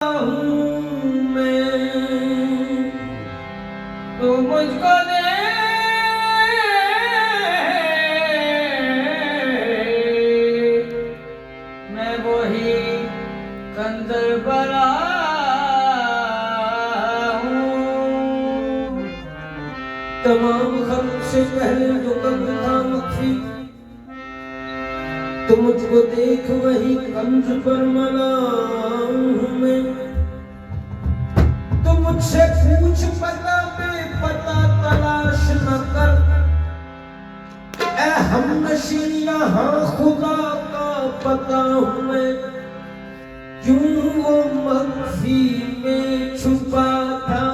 हूँ मैं तो मुझको दे मैं वही कंदर बरा हूँ। तमाम खल्क से पहले जो कंद था मख्फी, तो मुझको देख वही कंज पर मना हूँ मैं। तो मुझसे पूछ पता बेपता तलाश न कर, ए हमनशी यहाँ खुदा का पता हूँ मैं। क्यों वो मख्फी में छुपा था,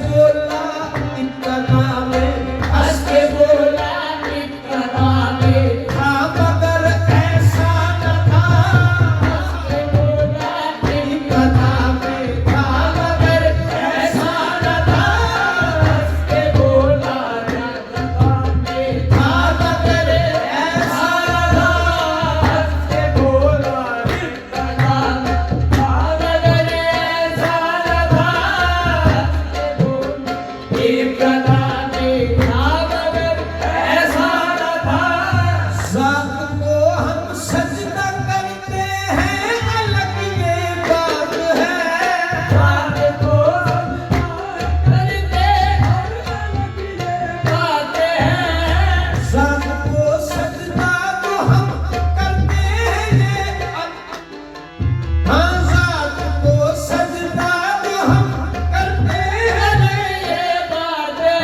बोला इतना में, हंस के बोला इतना में, था मगर ऐसा न था। हंस के बोला इतना में, था मगर ऐसा न था। हंस के बोला इतना में, था मगर ऐसा न था। हंस के बोला इतना में, था मगर ऐसा न था। ज़ात को हम सजदा करते हैं, अलग ये बात है। ज़ात को हम करते हैं, अलग ये बात है। ज़ात को सजदा तो हम करते हैं, हाँ ज़ात को सजदा तो हम करते हैं, ये बात है।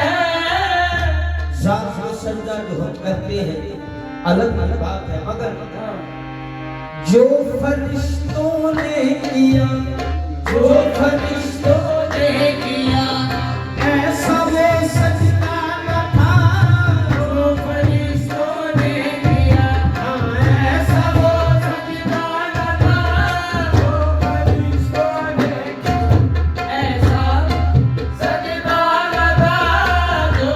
ज़ात को सजदा जो हम करते हैं अलग अलग बात है, मगर जो फरिश्तों ने किया, जो फरिश्तों ने किया, ऐसा वो सजदा न था। जो फरिश्तों ने किया, ऐसा वो सजदा न था। जो फरिश्तों ने किया, ऐसा सजदा न था। जो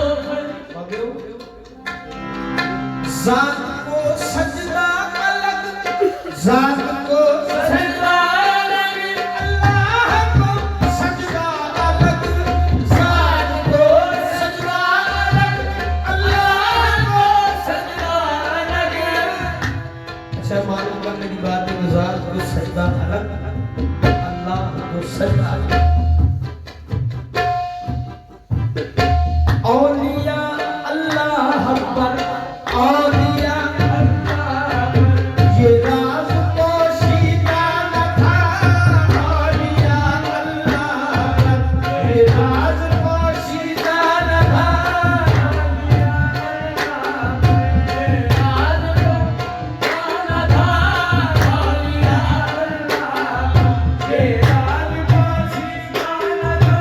ज़ात को सजदा अलग, ज़ात को सजदा अलग, अल्लाह को सजदा अलग। ज़ात को सजदा अलग, अल्लाह को सजदा अलग। अच्छा मालूम करने की बात है कि ज़ात को सजदा अलग, अल्लाह को सजदा अलग। औलिया अल्लाह पर, औलिया ये राज पोशीदा न था। औलिया अल्लाह पर, ये राज पोशीदा न था। औलिया अल्लाह पर, ये राज पोशीदा न था। औलिया अल्लाह पर, ये राज पोशीदा न था।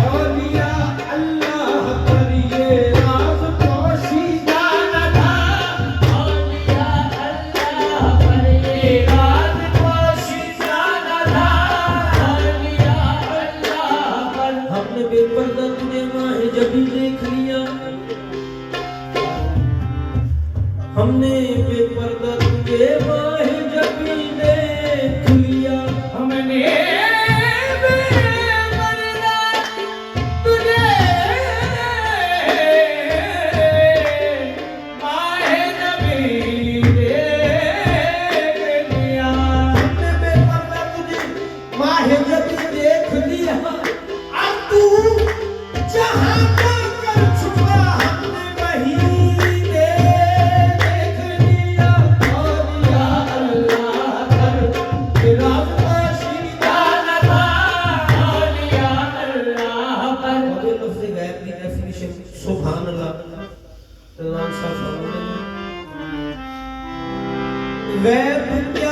औलिया अल्लाह पर, ये राज पोशीदा न था। औलिया अल्लाह पर, ये राज पोशीदा न था। औलिया अल्लाह पर। हमने बेपर्दा तुझे माहे जबी देख लिया, हमने बेपर्दा तुझे माहे जबी देख लिया। हमने बेपर्दा तुझे माहे जबी देख लिया। हमने बेपर्दा तुझे माहे जबी देख लिया। अब तू जहाँ जाकर छुपा, हमने वहीं देख लिया। औलिया अल्लाह पर, ये राज पोशीदा न था। औलिया अल्लाह पर। मुझे लफ्ज़ गैब की डेफिनेशन सुभान अल्लाह साहब, गैब क्या